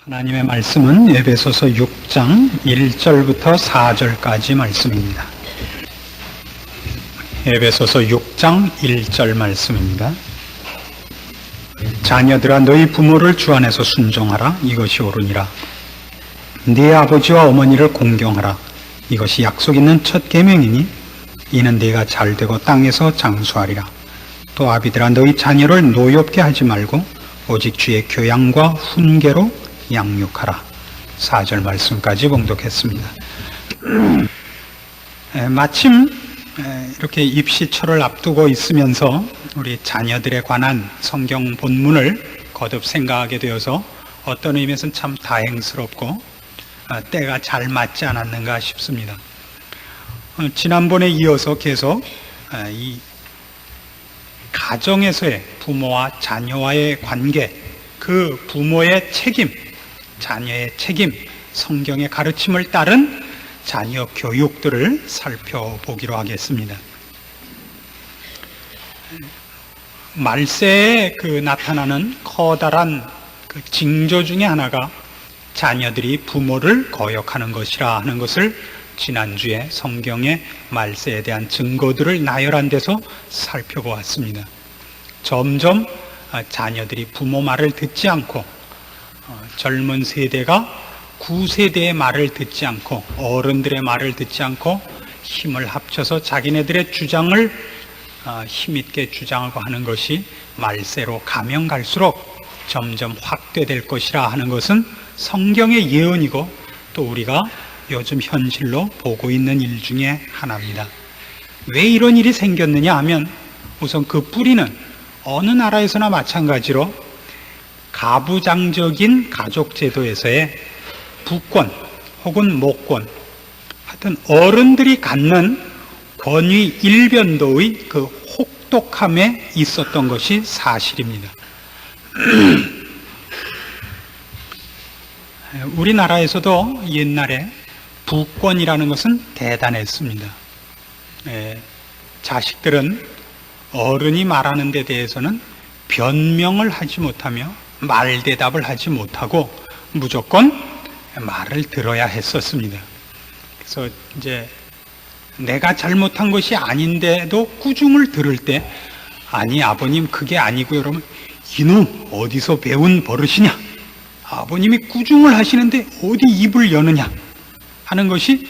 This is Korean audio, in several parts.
하나님의 말씀은 에베소서 6장 1절부터 4절까지 말씀입니다. 에베소서 6장 1절 말씀입니다. 자녀들아 너희 부모를 주 안에서 순종하라. 이것이 옳으니라. 네 아버지와 어머니를 공경하라. 이것이 약속 있는 첫 계명이니 이는 네가 잘되고 땅에서 장수하리라. 또 아비들아 너희 자녀를 노엽게 하지 말고 오직 주의 교양과 훈계로 양육하라. 4절 말씀까지 봉독했습니다. 마침 이렇게 입시철을 앞두고 있으면서 우리 자녀들에 관한 성경 본문을 거듭 생각하게 되어서 어떤 의미에서는 참 다행스럽고 때가 잘 맞지 않았는가 싶습니다. 지난번에 이어서 계속 이 가정에서의 부모와 자녀와의 관계, 그 부모의 책임, 자녀의 책임, 성경의 가르침을 따른 자녀 교육들을 살펴보기로 하겠습니다. 말세에 나타나는 커다란 징조 중에 하나가 자녀들이 부모를 거역하는 것이라 하는 것을 지난주에 성경의 말세에 대한 증거들을 나열한 데서 살펴보았습니다. 점점 자녀들이 부모 말을 듣지 않고 젊은 세대가 구세대의 말을 듣지 않고 어른들의 말을 듣지 않고 힘을 합쳐서 자기네들의 주장을 힘있게 주장하고 하는 것이 말세로 가면 갈수록 점점 확대될 것이라 하는 것은 성경의 예언이고 또 우리가 요즘 현실로 보고 있는 일 중에 하나입니다. 왜 이런 일이 생겼느냐 하면 우선 그 뿌리는 어느 나라에서나 마찬가지로 가부장적인 가족제도에서의 부권 혹은 모권, 하여튼 어른들이 갖는 권위 일변도의 그 혹독함에 있었던 것이 사실입니다. 우리나라에서도 옛날에 부권이라는 것은 대단했습니다. 자식들은 어른이 말하는 데 대해서는 변명을 하지 못하며 말대답을 하지 못하고 무조건 말을 들어야 했었습니다. 그래서 이제 내가 잘못한 것이 아닌데도 꾸중을 들을 때 아니 아버님 그게 아니고요. 그러면 이놈 어디서 배운 버릇이냐? 아버님이 꾸중을 하시는데 어디 입을 여느냐? 하는 것이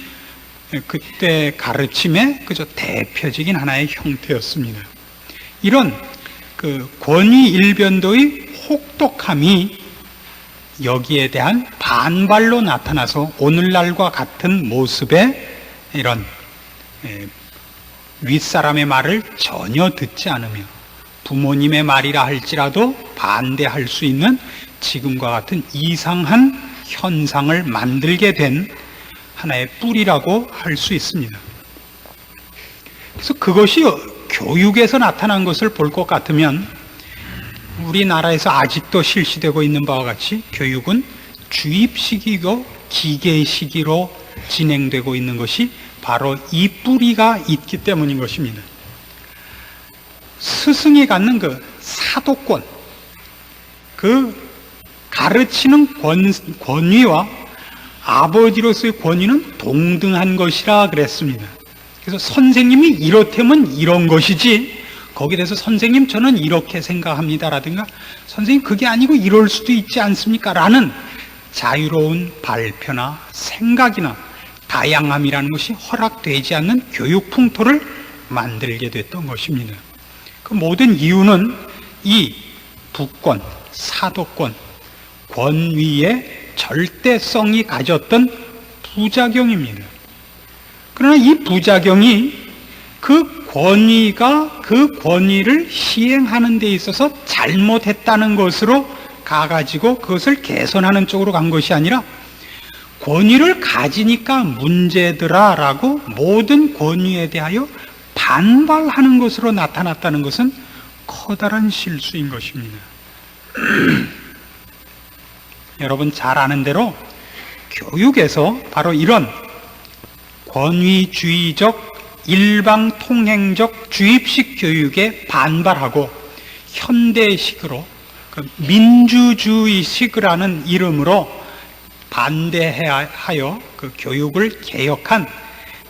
그때 가르침의 그저 대표적인 하나의 형태였습니다. 이런 권위 일변도의 혹독함이 여기에 대한 반발로 나타나서 오늘날과 같은 모습의 이런 윗사람의 말을 전혀 듣지 않으며 부모님의 말이라 할지라도 반대할 수 있는 지금과 같은 이상한 현상을 만들게 된 하나의 뿌리라고 할 수 있습니다. 그래서 그것이 교육에서 나타난 것을 볼 것 같으면 우리나라에서 아직도 실시되고 있는 바와 같이 교육은 주입식이고 기계식으로 진행되고 있는 것이 바로 이 뿌리가 있기 때문인 것입니다. 스승이 갖는 그 사도권, 그 가르치는 권위와 아버지로서의 권위는 동등한 것이라 그랬습니다. 그래서 선생님이 이렇다면 이런 것이지 거기에 대해서 선생님 저는 이렇게 생각합니다라든가 선생님 그게 아니고 이럴 수도 있지 않습니까? 라는 자유로운 발표나 생각이나 다양함이라는 것이 허락되지 않는 교육 풍토를 만들게 됐던 것입니다. 그 모든 이유는 이 부권, 사도권, 권위의 절대성이 가졌던 부작용입니다. 그러나 이 부작용이 그 권위가 그 권위를 시행하는 데 있어서 잘못했다는 것으로 가가지고 그것을 개선하는 쪽으로 간 것이 아니라 권위를 가지니까 문제더라 라고 모든 권위에 대하여 반발하는 것으로 나타났다는 것은 커다란 실수인 것입니다. 여러분 잘 아는 대로 교육에서 바로 이런 권위주의적 일방통행적 주입식 교육에 반발하고 현대식으로 민주주의식이라는 이름으로 반대하여 그 교육을 개혁한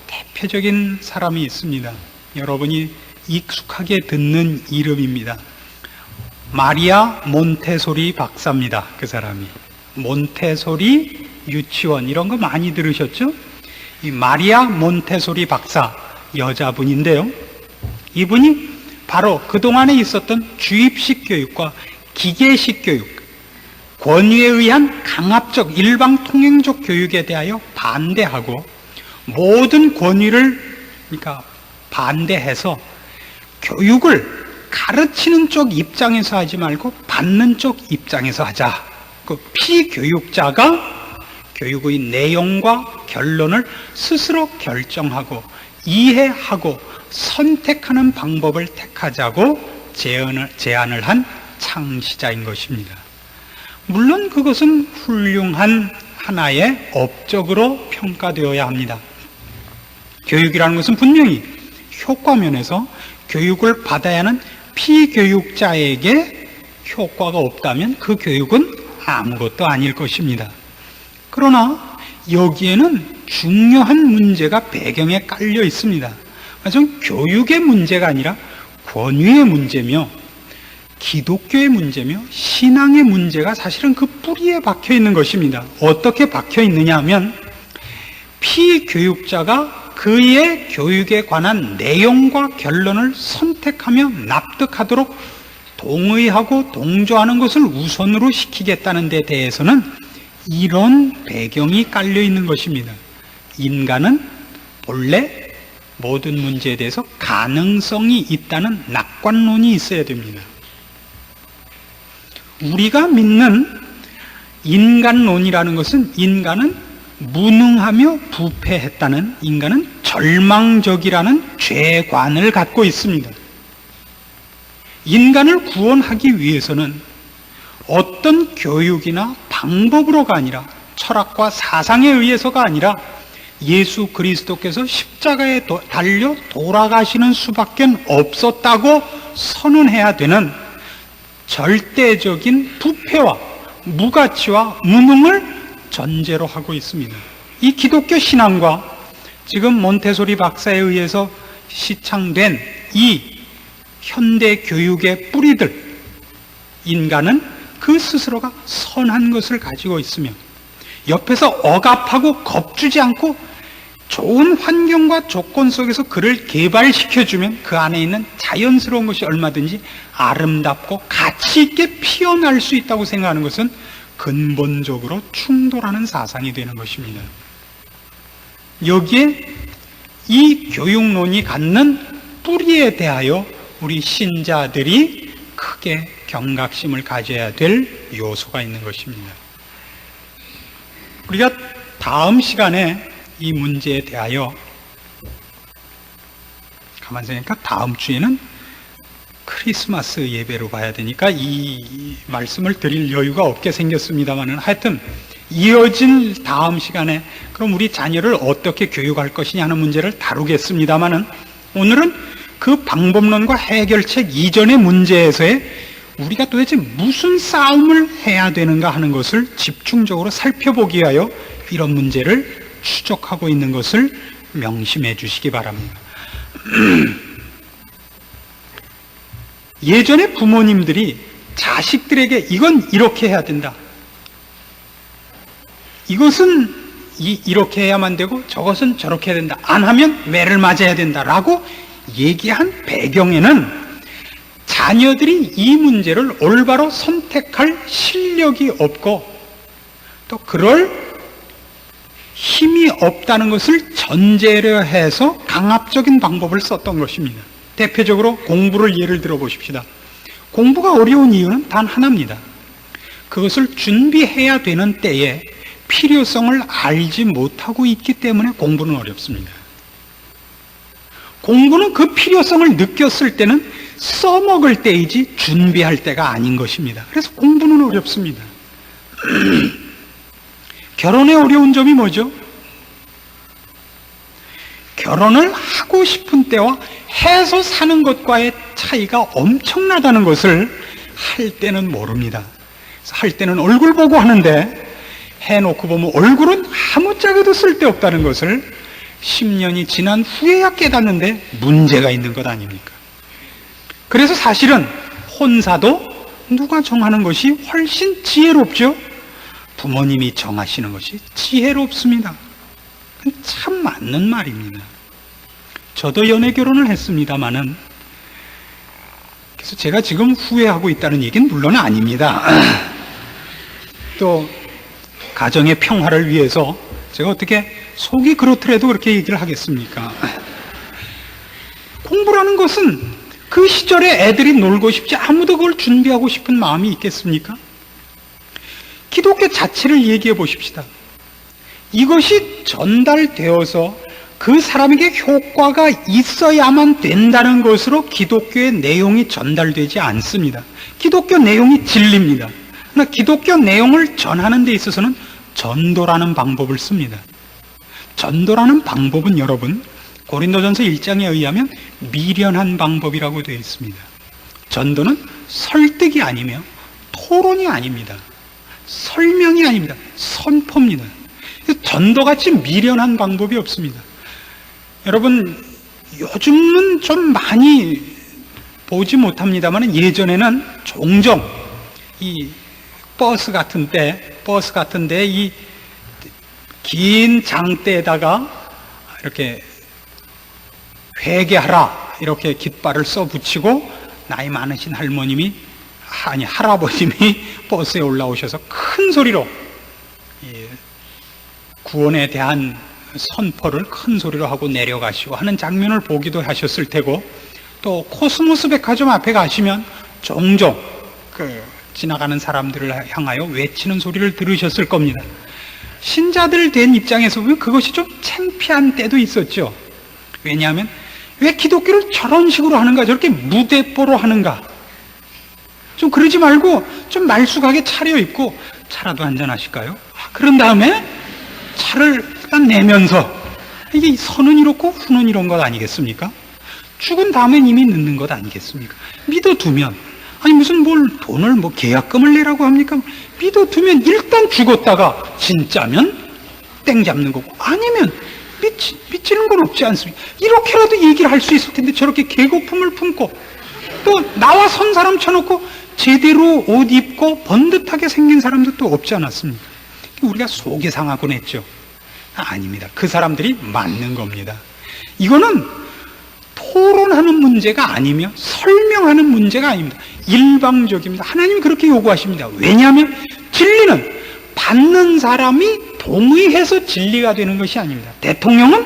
대표적인 사람이 있습니다. 여러분이 익숙하게 듣는 이름입니다. 마리아 몬테소리 박사입니다. 그 사람이. 몬테소리 유치원 이런 거 많이 들으셨죠? 이 마리아 몬테소리 박사, 여자분인데요. 이분이 바로 그동안에 있었던 주입식 교육과 기계식 교육, 권위에 의한 강압적 일방 통행적 교육에 대하여 반대하고 모든 권위를 그러니까 반대해서 교육을 가르치는 쪽 입장에서 하지 말고 받는 쪽 입장에서 하자. 그 피교육자가 교육의 내용과 결론을 스스로 결정하고 이해하고 선택하는 방법을 택하자고 제안을 한 창시자인 것입니다. 물론 그것은 훌륭한 하나의 업적으로 평가되어야 합니다. 교육이라는 것은 분명히 효과면에서 교육을 받아야 하는 피교육자에게 효과가 없다면 그 교육은 아무것도 아닐 것입니다. 그러나 여기에는 중요한 문제가 배경에 깔려 있습니다. 그것은 교육의 문제가 아니라 권위의 문제며 기독교의 문제며 신앙의 문제가 사실은 그 뿌리에 박혀 있는 것입니다. 어떻게 박혀 있느냐 하면 피교육자가 그의 교육에 관한 내용과 결론을 선택하며 납득하도록 동의하고 동조하는 것을 우선으로 시키겠다는 데 대해서는 이런 배경이 깔려 있는 것입니다. 인간은 본래 모든 문제에 대해서 가능성이 있다는 낙관론이 있어야 됩니다. 우리가 믿는 인간론이라는 것은 인간은 무능하며 부패했다는, 인간은 절망적이라는 죄관을 갖고 있습니다. 인간을 구원하기 위해서는 어떤 교육이나 방법으로가 아니라 철학과 사상에 의해서가 아니라 예수 그리스도께서 십자가에 달려 돌아가시는 수밖에 없었다고 선언해야 되는 절대적인 부패와 무가치와 무능을 전제로 하고 있습니다. 이 기독교 신앙과 지금 몬테소리 박사에 의해서 시창된 이 현대 교육의 뿌리들, 인간은 그 스스로가 선한 것을 가지고 있으며 옆에서 억압하고 겁주지 않고 좋은 환경과 조건 속에서 그를 개발시켜주면 그 안에 있는 자연스러운 것이 얼마든지 아름답고 가치 있게 피어날 수 있다고 생각하는 것은 근본적으로 충돌하는 사상이 되는 것입니다. 여기에 이 교육론이 갖는 뿌리에 대하여 우리 신자들이 크게 경각심을 가져야 될 요소가 있는 것입니다. 우리가 다음 시간에 이 문제에 대하여 가만히 생각하니까 다음 주에는 크리스마스 예배로 봐야 되니까 이 말씀을 드릴 여유가 없게 생겼습니다만은 하여튼 이어진 다음 시간에 그럼 우리 자녀를 어떻게 교육할 것이냐 하는 문제를 다루겠습니다만은 오늘은 그 방법론과 해결책 이전의 문제에서의 우리가 도대체 무슨 싸움을 해야 되는가 하는 것을 집중적으로 살펴보기 위하여 이런 문제를 추적하고 있는 것을 명심해 주시기 바랍니다. 예전에 부모님들이 자식들에게 이건 이렇게 해야 된다, 이것은 이렇게 해야만 되고 저것은 저렇게 해야 된다, 안 하면 매를 맞아야 된다라고 얘기한 배경에는 자녀들이 이 문제를 올바로 선택할 실력이 없고 또 그럴 힘이 없다는 것을 전제로 해서 강압적인 방법을 썼던 것입니다. 대표적으로 공부를 예를 들어 보십시다. 공부가 어려운 이유는 단 하나입니다. 그것을 준비해야 되는 때에 필요성을 알지 못하고 있기 때문에 공부는 어렵습니다. 공부는 그 필요성을 느꼈을 때는 써먹을 때이지 준비할 때가 아닌 것입니다. 그래서 공부는 어렵습니다. 결혼의 어려운 점이 뭐죠? 결혼을 하고 싶은 때와 해서 사는 것과의 차이가 엄청나다는 것을 할 때는 모릅니다. 할 때는 얼굴 보고 하는데 해놓고 보면 얼굴은 아무짝에도 쓸데없다는 것을 10년이 지난 후에야 깨닫는데 문제가 있는 것 아닙니까? 그래서 사실은 혼사도 누가 정하는 것이 훨씬 지혜롭죠? 부모님이 정하시는 것이 지혜롭습니다. 참 맞는 말입니다. 저도 연애 결혼을 했습니다마는, 그래서 제가 지금 후회하고 있다는 얘기는 물론 아닙니다. 또 가정의 평화를 위해서 제가 어떻게 속이 그렇더라도 그렇게 얘기를 하겠습니까? 공부라는 것은 그 시절에 애들이 놀고 싶지 아무도 그걸 준비하고 싶은 마음이 있겠습니까? 기독교 자체를 얘기해 보십시다. 이것이 전달되어서 그 사람에게 효과가 있어야만 된다는 것으로 기독교의 내용이 전달되지 않습니다. 기독교 내용이 진리입니다. 그러나 기독교 내용을 전하는 데 있어서는 전도라는 방법을 씁니다. 전도라는 방법은 여러분, 고린도전서 1장에 의하면 미련한 방법이라고 되어 있습니다. 전도는 설득이 아니며 토론이 아닙니다. 설명이 아닙니다. 선포입니다. 전도같이 미련한 방법이 없습니다. 여러분, 요즘은 좀 많이 보지 못합니다만 예전에는 종종 이 버스 같은데 이 긴 장대에다가 이렇게 회개하라 이렇게 깃발을 써 붙이고 나이 많으신 할아버님이 버스에 올라오셔서 큰 소리로 구원에 대한 선포를 큰 소리로 하고 내려가시고 하는 장면을 보기도 하셨을 테고, 또 코스모스 백화점 앞에 가시면 종종 지나가는 사람들을 향하여 외치는 소리를 들으셨을 겁니다. 신자들 된 입장에서 보면 그것이 좀 창피한 때도 있었죠. 왜냐하면 왜 기독교를 저런 식으로 하는가, 저렇게 무대뽀로 하는가, 좀 그러지 말고 좀 말쑥하게 차려입고 차라도 한잔 하실까요? 그런 다음에 차를 일단 내면서, 이게 선은 이렇고 후는 이런 것 아니겠습니까? 죽은 다음엔 이미 늦는 것 아니겠습니까? 믿어두면, 아니 무슨 돈을 계약금을 내라고 합니까? 믿어두면 일단 죽었다가 진짜면 땡 잡는 거고, 아니면 미치는 건 없지 않습니까? 이렇게라도 얘기를 할 수 있을 텐데 저렇게 계급품을 품고 또 나와 선 사람 쳐놓고 제대로 옷 입고 번듯하게 생긴 사람도 또 없지 않았습니까? 우리가 속이 상하곤 했죠. 아닙니다. 그 사람들이 맞는 겁니다. 이거는 토론하는 문제가 아니며 설명하는 문제가 아닙니다. 일방적입니다. 하나님이 그렇게 요구하십니다. 왜냐하면 진리는 받는 사람이 동의해서 진리가 되는 것이 아닙니다. 대통령은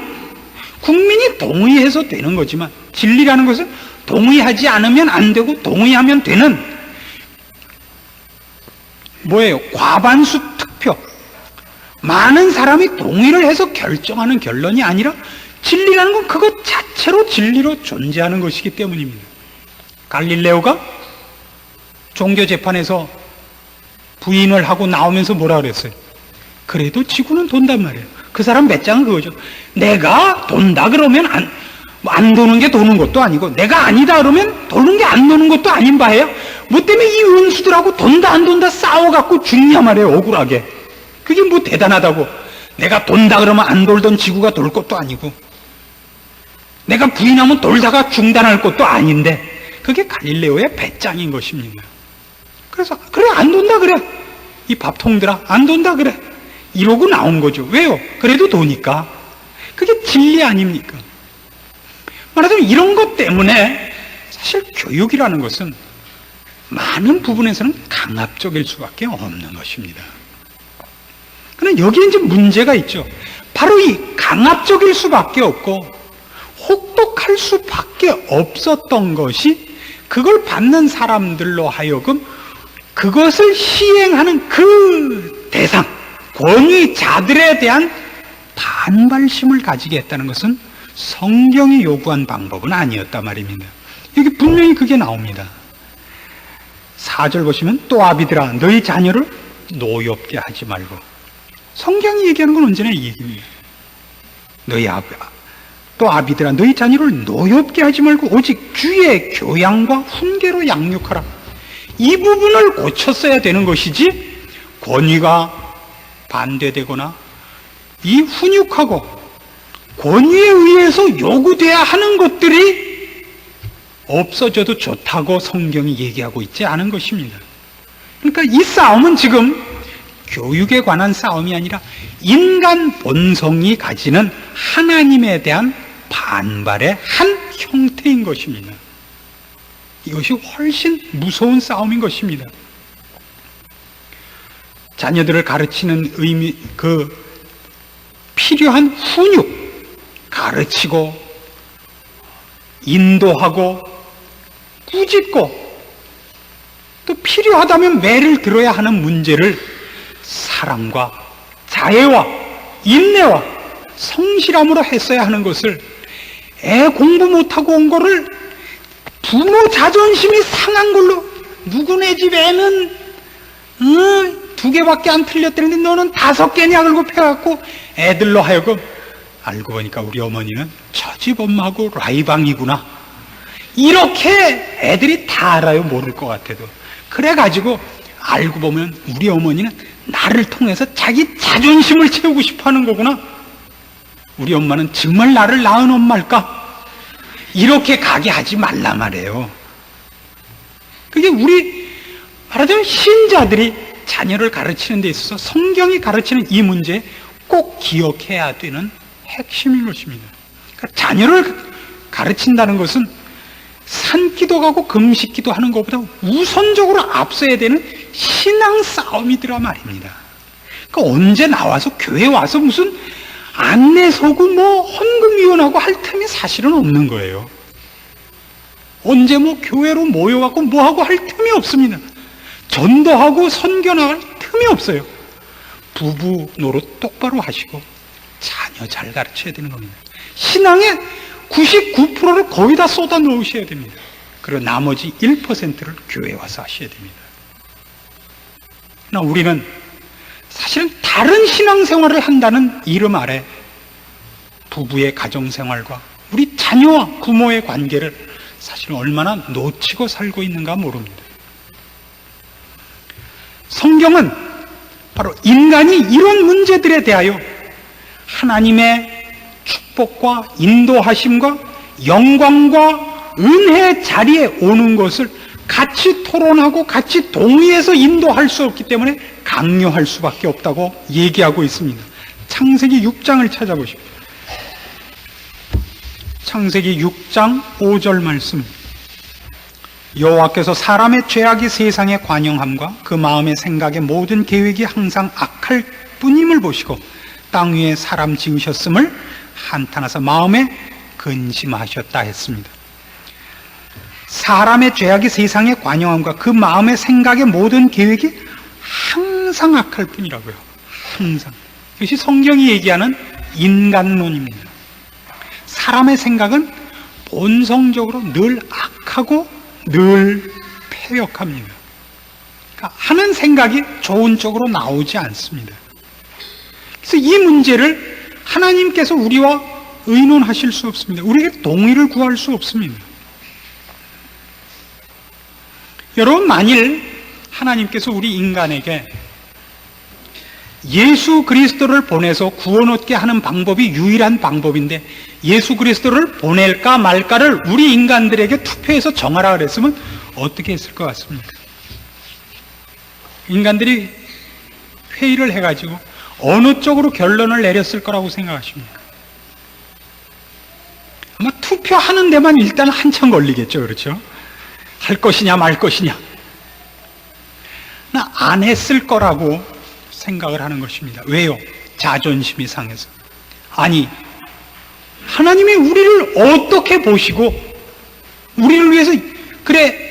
국민이 동의해서 되는 거지만, 진리라는 것은 동의하지 않으면 안 되고 동의하면 되는 과반수 투표, 많은 사람이 동의를 해서 결정하는 결론이 아니라, 진리라는 건 그것 자체로 진리로 존재하는 것이기 때문입니다. 갈릴레오가 종교재판에서 부인을 하고 나오면서 뭐라 그랬어요? 그래도 지구는 돈단 말이에요. 그 사람 배짱은 그거죠. 내가 돈다 그러면 안 도는 게 도는 것도 아니고, 내가 아니다 그러면 도는 게 안 도는 것도 아닌 바예요. 뭐 때문에 이 은수들하고 돈다 안 돈다 싸워갖고 죽냐 말이에요, 억울하게. 그게 뭐 대단하다고. 내가 돈다 그러면 안 돌던 지구가 돌 것도 아니고, 내가 부인하면 돌다가 중단할 것도 아닌데, 그게 갈릴레오의 배짱인 것입니다. 그래서 그래 안 돈다 그래, 이 밥통들아 안 돈다 그래, 이러고 나온 거죠. 왜요? 그래도 도니까. 그게 진리 아닙니까? 말하자면 이런 것 때문에 사실 교육이라는 것은 많은 부분에서는 강압적일 수밖에 없는 것입니다. 그러나 여기에 이제 문제가 있죠. 바로 이 강압적일 수밖에 없고 혹독할 수밖에 없었던 것이, 그걸 받는 사람들로 하여금 그것을 시행하는 그 대상, 권위자들에 대한 반발심을 가지게 했다는 것은 성경이 요구한 방법은 아니었단 말입니다. 여기 분명히 그게 나옵니다. 4절 보시면, 또 아비들아 너희 자녀를 노엽게 하지 말고. 성경이 얘기하는 건 언제나 이 얘기입니다. 또 아비들아 너희 자녀를 노엽게 하지 말고 오직 주의 교양과 훈계로 양육하라. 이 부분을 고쳤어야 되는 것이지, 권위가 반대되거나 이 훈육하고 권위에 의해서 요구돼야 하는 것들이 없어져도 좋다고 성경이 얘기하고 있지 않은 것입니다. 그러니까 이 싸움은 지금 교육에 관한 싸움이 아니라 인간 본성이 가지는 하나님에 대한 반발의 한 형태인 것입니다. 이것이 훨씬 무서운 싸움인 것입니다. 자녀들을 가르치는 의미, 필요한 훈육, 가르치고, 인도하고, 꾸짖고, 또 필요하다면 매를 들어야 하는 문제를 사랑과 자애와 인내와 성실함으로 했어야 하는 것을 애 공부 못하고 온 거를 부모 자존심이 상한 걸로 누구네 집 애는 2개밖에 안 틀렸다는데 너는 5개냐 그러고 패갖고 애들로 하여금 알고 보니까 우리 어머니는 저 집 엄마하고 라이방이구나 이렇게 애들이 다 알아요. 모를 것 같아도. 그래가지고 알고 보면 우리 어머니는 나를 통해서 자기 자존심을 채우고 싶어하는 거구나. 우리 엄마는 정말 나를 낳은 엄마일까? 이렇게 가게 하지 말라 말이에요. 그게 우리 말하자면 신자들이 자녀를 가르치는 데 있어서 성경이 가르치는 이 문제 꼭 기억해야 되는 핵심인 것입니다. 그러니까 자녀를 가르친다는 것은 산기도 가고 금식기도 하는 것보다 우선적으로 앞서야 되는 신앙 싸움이더라 말입니다. 그러니까 언제 나와서 교회 와서 무슨 안내서고 헌금위원하고 할 틈이 사실은 없는 거예요. 언제 교회로 모여갖고 뭐하고 할 틈이 없습니다. 전도하고 선교 나갈 틈이 없어요. 부부 노릇 똑바로 하시고 자녀 잘 가르쳐야 되는 겁니다. 신앙의 99%를 거의 다 쏟아 놓으셔야 됩니다. 그리고 나머지 1%를 교회에 와서 하셔야 됩니다. 그러나 우리는 사실은 다른 신앙생활을 한다는 이름 아래 부부의 가정생활과 우리 자녀와 부모의 관계를 사실 얼마나 놓치고 살고 있는가 모릅니다. 성경은 바로 인간이 이런 문제들에 대하여 하나님의 축복과 인도하심과 영광과 은혜의 자리에 오는 것을 같이 토론하고 같이 동의해서 인도할 수 없기 때문에 강요할 수밖에 없다고 얘기하고 있습니다. 창세기 6장을 찾아보십시오. 창세기 6장 5절 말씀. 여호와께서 사람의 죄악이 세상에 관영함과 그 마음의 생각의 모든 계획이 항상 악할 뿐임을 보시고 땅 위에 사람 지으셨음을 한탄하사 마음에 근심하셨다 했습니다. 사람의 죄악이 세상에 관영함과 그 마음의 생각의 모든 계획이 항상 악할 뿐이라고요. 항상. 이것이 성경이 얘기하는 인간론입니다. 사람의 생각은 본성적으로 늘 악하고 늘 패역합니다. 그러니까 하는 생각이 좋은 쪽으로 나오지 않습니다. 그래서 이 문제를 하나님께서 우리와 의논하실 수 없습니다. 우리에게 동의를 구할 수 없습니다. 여러분, 만일 하나님께서 우리 인간에게 예수 그리스도를 보내서 구원 얻게 하는 방법이 유일한 방법인데 예수 그리스도를 보낼까 말까를 우리 인간들에게 투표해서 정하라 그랬으면 어떻게 했을 것 같습니까? 인간들이 회의를 해가지고 어느 쪽으로 결론을 내렸을 거라고 생각하십니까? 아마 투표하는 데만 일단 한참 걸리겠죠. 그렇죠? 할 것이냐 말 것이냐. 나 안 했을 거라고 생각을 하는 것입니다. 왜요? 자존심이 상해서. 아니, 하나님이 우리를 어떻게 보시고 우리를 위해서 그래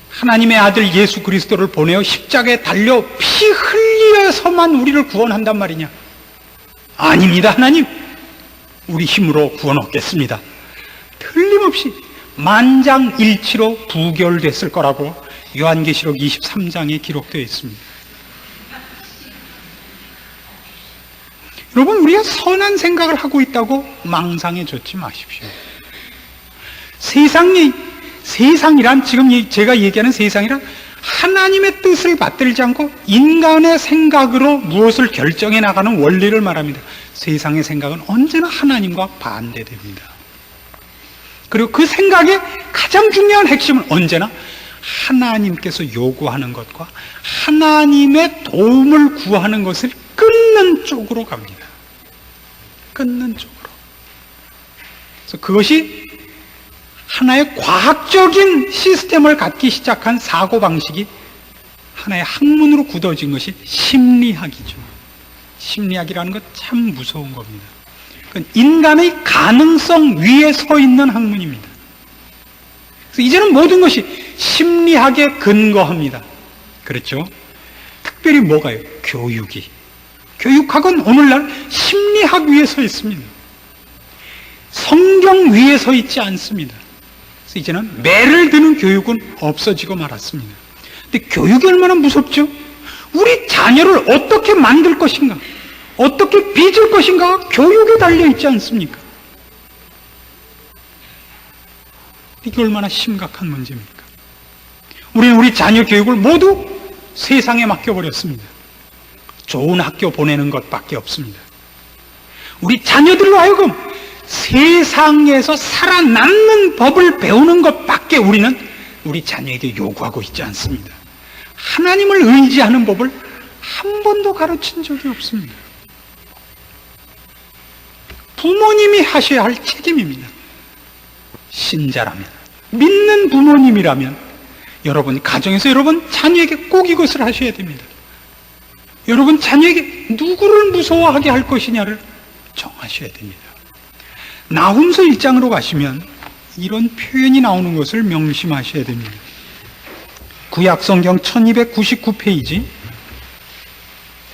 하나님의 아들 예수 그리스도를 보내어 십자가에 달려 피 흘려서만 우리를 구원한단 말이냐? 아닙니다. 하나님, 우리 힘으로 구원 얻겠습니다. 틀림없이 만장일치로 부결됐을 거라고 요한계시록 23장에 기록되어 있습니다. 여러분, 우리가 선한 생각을 하고 있다고 망상에 젖지 마십시오. 세상이란, 지금 제가 얘기하는 세상이란 하나님의 뜻을 받들지 않고 인간의 생각으로 무엇을 결정해 나가는 원리를 말합니다. 세상의 생각은 언제나 하나님과 반대됩니다. 그리고 그 생각의 가장 중요한 핵심은 언제나 하나님께서 요구하는 것과 하나님의 도움을 구하는 것을 끊는 쪽으로 갑니다. 끊는 쪽으로. 그래서 그것이 하나의 과학적인 시스템을 갖기 시작한 사고방식이 하나의 학문으로 굳어진 것이 심리학이죠. 심리학이라는 것 참 무서운 겁니다. 인간의 가능성 위에 서 있는 학문입니다. 그래서 이제는 모든 것이 심리학에 근거합니다. 그렇죠? 특별히 뭐가요? 교육이. 교육학은 오늘날 심리학 위에 서 있습니다. 성경 위에 서 있지 않습니다. 그래서 이제는 매를 드는 교육은 없어지고 말았습니다. 근데 교육이 얼마나 무섭죠? 우리 자녀를 어떻게 만들 것인가? 어떻게 빚을 것인가? 교육에 달려있지 않습니까? 이게 얼마나 심각한 문제입니까? 우리는 우리 자녀 교육을 모두 세상에 맡겨버렸습니다. 좋은 학교 보내는 것밖에 없습니다. 우리 자녀들로 하여금 세상에서 살아남는 법을 배우는 것밖에 우리는 우리 자녀에게 요구하고 있지 않습니다. 하나님을 의지하는 법을 한 번도 가르친 적이 없습니다. 부모님이 하셔야 할 책임입니다. 신자라면, 믿는 부모님이라면 여러분 가정에서 여러분 자녀에게 꼭 이것을 하셔야 됩니다. 여러분 자녀에게 누구를 무서워하게 할 것이냐를 정하셔야 됩니다. 나훔서 1장으로 가시면 이런 표현이 나오는 것을 명심하셔야 됩니다. 구약성경 1299페이지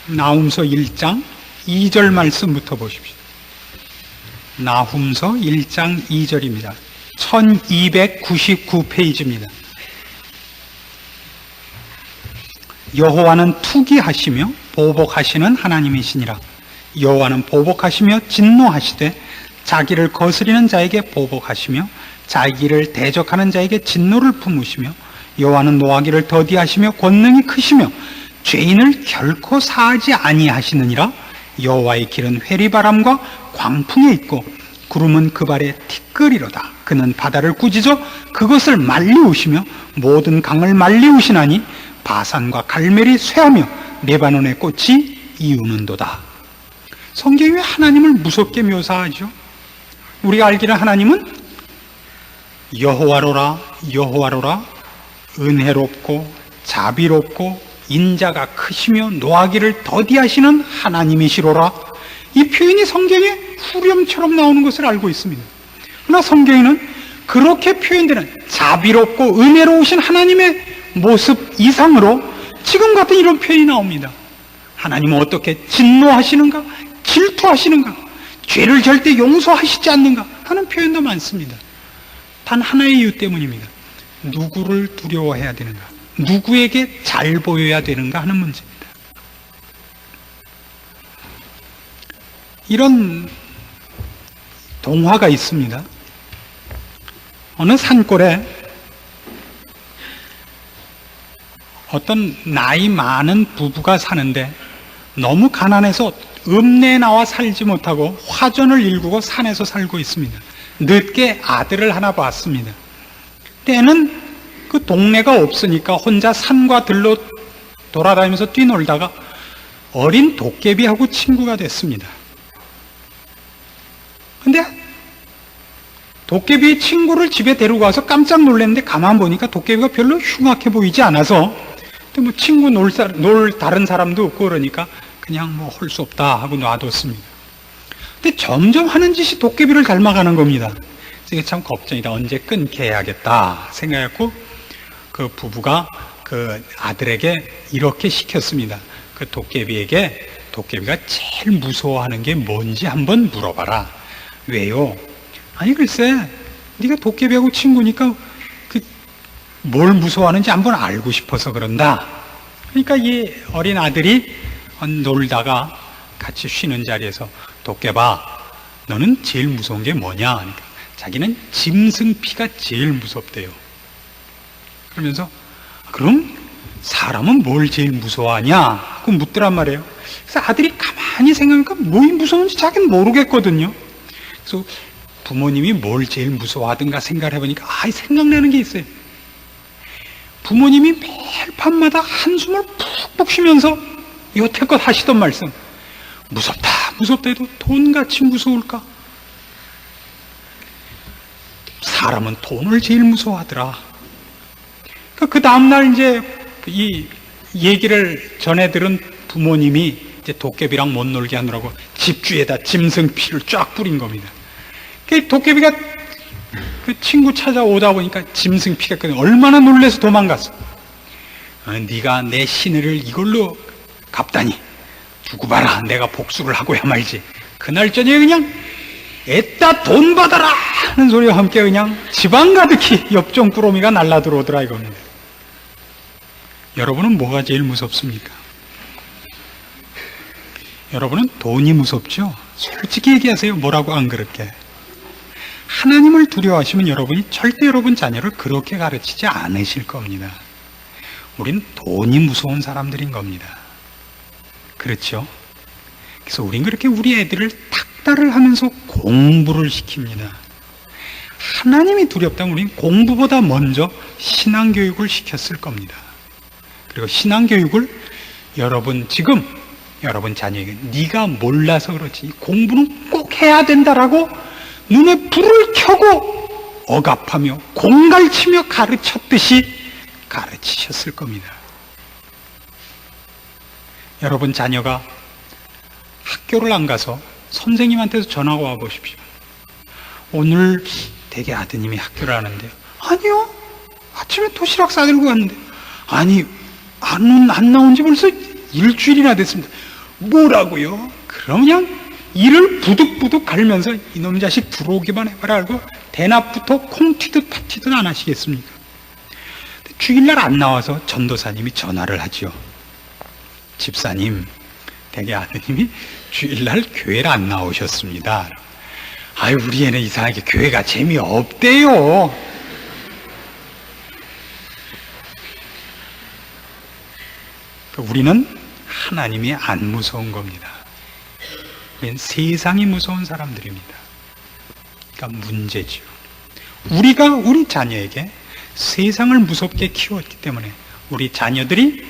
나훔서 1장 2절 말씀부터 보십시오. 나훔서 1장 2절입니다. 1299페이지입니다. 여호와는 투기하시며 보복하시는 하나님이시니라. 여호와는 보복하시며 진노하시되 자기를 거스리는 자에게 보복하시며 자기를 대적하는 자에게 진노를 품으시며 여호와는 노하기를 더디하시며 권능이 크시며 죄인을 결코 사하지 아니하시느니라. 여호와의 길은 회리바람과 광풍에 있고 구름은 그 발에 티끌이로다. 그는 바다를 꾸짖어 그것을 말리우시며 모든 강을 말리우시나니 바산과 갈멜이 쇠하며 레바논의 꽃이 이우는도다. 성경이 왜 하나님을 무섭게 묘사하죠? 우리가 알기는 하나님은 여호와로라 여호와로라 은혜롭고 자비롭고 인자가 크시며 노하기를 더디하시는 하나님이시로라. 이 표현이 성경에 후렴처럼 나오는 것을 알고 있습니다. 그러나 성경에는 그렇게 표현되는 자비롭고 은혜로우신 하나님의 모습 이상으로 지금 같은 이런 표현이 나옵니다. 하나님은 어떻게 진노하시는가? 질투하시는가? 죄를 절대 용서하시지 않는가? 하는 표현도 많습니다. 단 하나의 이유 때문입니다. 누구를 두려워해야 되는가? 누구에게 잘 보여야 되는가 하는 문제입니다. 이런 동화가 있습니다. 어느 산골에 어떤 나이 많은 부부가 사는데 너무 가난해서 읍내에 나와 살지 못하고 화전을 일구고 산에서 살고 있습니다. 늦게 아들을 하나 봤습니다. 때는 그 동네가 없으니까 혼자 산과 들로 돌아다니면서 뛰놀다가 어린 도깨비하고 친구가 됐습니다. 근데 도깨비의 친구를 집에 데리고 와서 깜짝 놀랐는데 가만 보니까 도깨비가 별로 흉악해 보이지 않아서 뭐 친구 놀 다른 사람도 없고 그러니까 그냥 뭐 할 수 없다 하고 놔뒀습니다. 근데 점점 하는 짓이 도깨비를 닮아가는 겁니다. 이게 참 걱정이다. 언제 끊게 해야겠다 생각했고 그 부부가 그 아들에게 이렇게 시켰습니다. 그 도깨비에게 도깨비가 제일 무서워하는 게 뭔지 한번 물어봐라. 왜요? 아니 글쎄 네가 도깨비하고 친구니까 뭘 무서워하는지 한번 알고 싶어서 그런다. 그러니까 이 어린 아들이 놀다가 같이 쉬는 자리에서 도깨봐 너는 제일 무서운 게 뭐냐 하니까 자기는 짐승피가 제일 무섭대요. 그러면서 그럼 사람은 뭘 제일 무서워하냐? 그 묻더란 말이에요. 그래서 아들이 가만히 생각하니까 뭐이 무서운지 자기는 모르겠거든요. 그래서 부모님이 뭘 제일 무서워하든가 생각을 해보니까 생각나는 게 있어요. 부모님이 매일 밤마다 한숨을 푹푹 쉬면서 여태껏 하시던 말씀, 무섭다 무섭다 해도 돈같이 무서울까? 사람은 돈을 제일 무서워하더라. 그 다음날 이제 이 얘기를 전해 들은 부모님이 이제 도깨비랑 못 놀게 하느라고 집주에다 짐승피를 쫙 뿌린 겁니다. 그 도깨비가 그 친구 찾아오다 보니까 짐승피가 얼마나 놀래서 도망갔어. 네가 내 시내를 이걸로 갚다니 두고 봐라. 내가 복수를 하고야 말지. 그날 저녁에 그냥 애따 돈 받아라 하는 소리와 함께 그냥 집안 가득히 엽종 꾸러미가 날라 들어오더라 이겁니다. 여러분은 뭐가 제일 무섭습니까? 여러분은 돈이 무섭죠? 솔직히 얘기하세요. 뭐라고 안 그렇게? 하나님을 두려워하시면 여러분이 절대 여러분 자녀를 그렇게 가르치지 않으실 겁니다. 우린 돈이 무서운 사람들인 겁니다. 그렇죠? 그래서 우린 그렇게 우리 애들을 닥달을 하면서 공부를 시킵니다. 하나님이 두렵다면 우린 공부보다 먼저 신앙교육을 시켰을 겁니다. 그리고 신앙교육을 지금 여러분 자녀에게 네가 몰라서 그렇지 공부는 꼭 해야 된다라고 눈에 불을 켜고 억압하며 공갈치며 가르쳤듯이 가르치셨을 겁니다. 여러분 자녀가 학교를 안 가서 선생님한테서 전화가 와 보십시오. 오늘 되게 아드님이 학교를 하는데요. 아니요. 아침에 도시락 싸들고 갔는데. 아니 안 나온 지 벌써 일주일이나 됐습니다. 뭐라고요? 그럼 그냥 이를 부득부득 갈면서 이놈 자식 들어오기만 해봐라 알고 대낮부터 콩 튀듯 팥 튀듯 안 하시겠습니까? 주일날 안 나와서 전도사님이 전화를 하죠. 집사님, 되게 아드님이 주일날 교회를 안 나오셨습니다. 아유, 우리 애는 이상하게 교회가 재미없대요. 우리는 하나님이 안 무서운 겁니다. 우리는 세상이 무서운 사람들입니다. 그러니까 문제죠. 우리가 우리 자녀에게 세상을 무섭게 키웠기 때문에 우리 자녀들이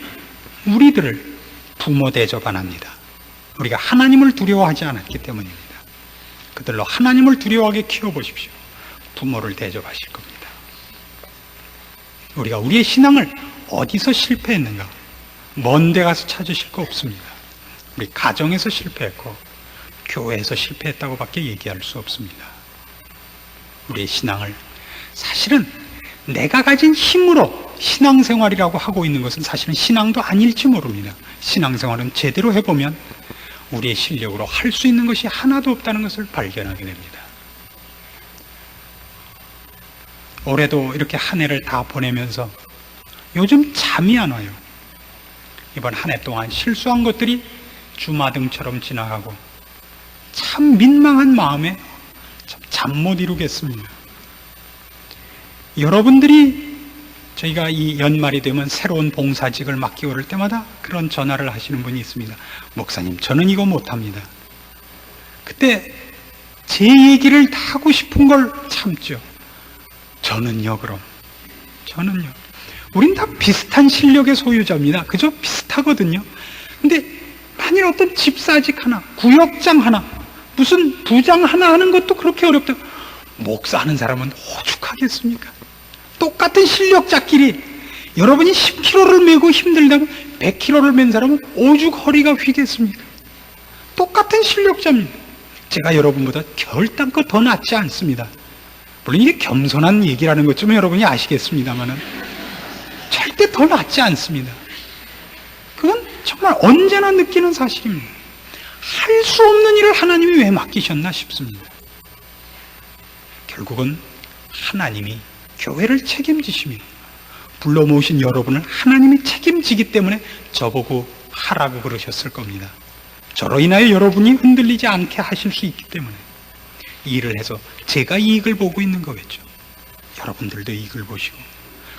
우리들을 부모 대접 안 합니다. 우리가 하나님을 두려워하지 않았기 때문입니다. 그들로 하나님을 두려워하게 키워보십시오. 부모를 대접하실 겁니다. 우리가 우리의 신앙을 어디서 실패했는가? 먼 데 가서 찾으실 거 없습니다. 우리 가정에서 실패했고 교회에서 실패했다고 밖에 얘기할 수 없습니다. 우리의 신앙을 사실은 내가 가진 힘으로 신앙생활이라고 하고 있는 것은 사실은 신앙도 아닐지 모릅니다. 신앙생활은 제대로 해보면 우리의 실력으로 할 수 있는 것이 하나도 없다는 것을 발견하게 됩니다. 올해도 이렇게 한 해를 다 보내면서 요즘 잠이 안 와요. 이번 한 해 동안 실수한 것들이 주마등처럼 지나가고 참 민망한 마음에 잠 못 이루겠습니다. 여러분들이 저희가 이 연말이 되면 새로운 봉사직을 맡기 오를 때마다 그런 전화를 하시는 분이 있습니다. 목사님, 저는 이거 못합니다. 그때 제 얘기를 다 하고 싶은 걸 참죠. 저는요, 그럼. 저는요. 우린 다 비슷한 실력의 소유자입니다. 그저 비슷하거든요. 근데 만일 어떤 집사직 하나, 구역장 하나, 무슨 부장 하나 하는 것도 그렇게 어렵다. 목사 하는 사람은 오죽하겠습니까? 똑같은 실력자끼리 여러분이 10kg를 메고 힘들다면 100kg를 맨 사람은 오죽 허리가 휘겠습니까? 똑같은 실력자입니다. 제가 여러분보다 결단껏 더 낫지 않습니다. 물론 이게 겸손한 얘기라는 것 좀 여러분이 아시겠습니다만은 절대 더 낫지 않습니다. 그건 정말 언제나 느끼는 사실입니다. 할 수 없는 일을 하나님이 왜 맡기셨나 싶습니다. 결국은 하나님이 교회를 책임지시며 불러 모으신 여러분을 하나님이 책임지기 때문에 저보고 하라고 그러셨을 겁니다. 저로 인하여 여러분이 흔들리지 않게 하실 수 있기 때문에 이 일을 해서 제가 이익을 보고 있는 거겠죠. 여러분들도 이익을 보시고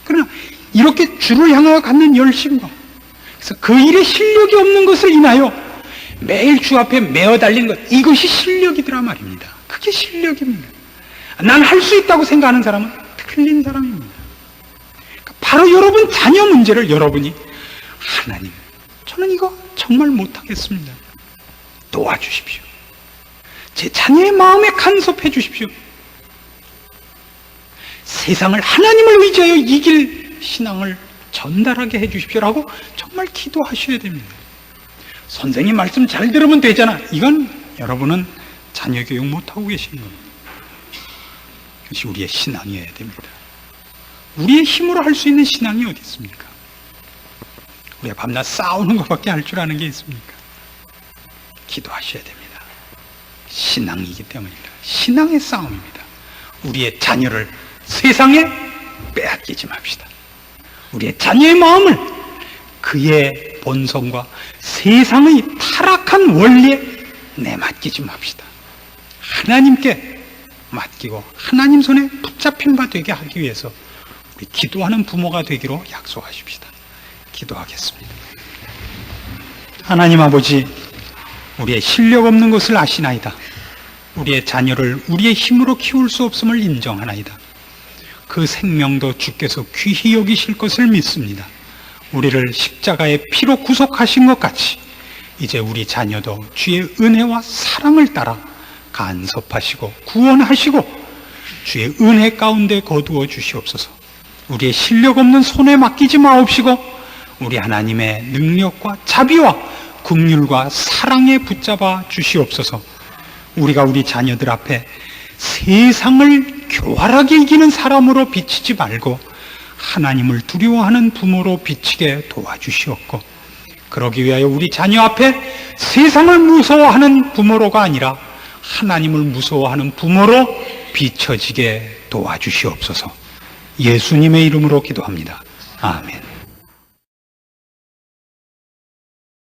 그러나 이렇게 주를 향하여 갖는 열심과, 그래서 그 일에 실력이 없는 것을 인하여 매일 주 앞에 메어 달리는 것, 이것이 실력이더라 말입니다. 그게 실력입니다. 난 할 수 있다고 생각하는 사람은 틀린 사람입니다. 그러니까 바로 여러분 자녀 문제를 여러분이, 하나님, 저는 이거 정말 못하겠습니다. 도와주십시오. 제 자녀의 마음에 간섭해 주십시오. 세상을 하나님을 의지하여 이길 신앙을 전달하게 해 주십시오라고 정말 기도하셔야 됩니다. 선생님 말씀 잘 들으면 되잖아. 이건 여러분은 자녀 교육 못하고 계시는 겁니다. 그것이 우리의 신앙이어야 됩니다. 우리의 힘으로 할 수 있는 신앙이 어디 있습니까? 우리가 밤낮 싸우는 것밖에 할 줄 아는 게 있습니까? 기도하셔야 됩니다. 신앙이기 때문입니다. 신앙의 싸움입니다. 우리의 자녀를 세상에 빼앗기지 맙시다. 우리의 자녀의 마음을 그의 본성과 세상의 타락한 원리에 내맡기지 맙시다. 하나님께 맡기고 하나님 손에 붙잡힌 바 되게 하기 위해서 우리 기도하는 부모가 되기로 약속하십시다. 기도하겠습니다. 하나님 아버지, 우리의 실력 없는 것을 아시나이다. 우리의 자녀를 우리의 힘으로 키울 수 없음을 인정하나이다. 그 생명도 주께서 귀히 여기실 것을 믿습니다. 우리를 십자가의 피로 구속하신 것 같이 이제 우리 자녀도 주의 은혜와 사랑을 따라 간섭하시고 구원하시고 주의 은혜 가운데 거두어 주시옵소서. 우리의 실력 없는 손에 맡기지 마옵시고 우리 하나님의 능력과 자비와 긍휼과 사랑에 붙잡아 주시옵소서. 우리가 우리 자녀들 앞에 세상을 교활하게 이기는 사람으로 비치지 말고 하나님을 두려워하는 부모로 비치게 도와주시옵고, 그러기 위하여 우리 자녀 앞에 세상을 무서워하는 부모로가 아니라 하나님을 무서워하는 부모로 비춰지게 도와주시옵소서. 예수님의 이름으로 기도합니다. 아멘.